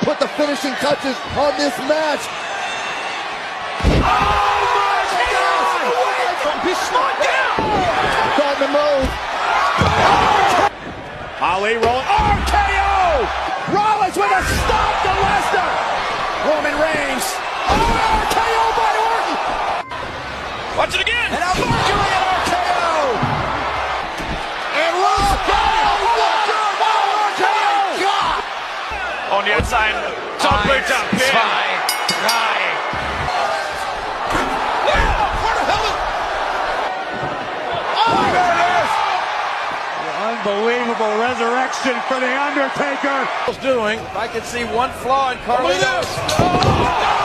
put the finishing touches on this match. Oh my God! He's slowed down! Starting to move. Ali rolling. RKO! Rollins with a stop to Lesnar. Roman Reigns. RKO by Orton. Watch it again. And a Mercury at RKO. And RKO! On the outside. Top boot up. Unbelievable resurrection for The Undertaker. Doing. I can see one flaw in Carlito's.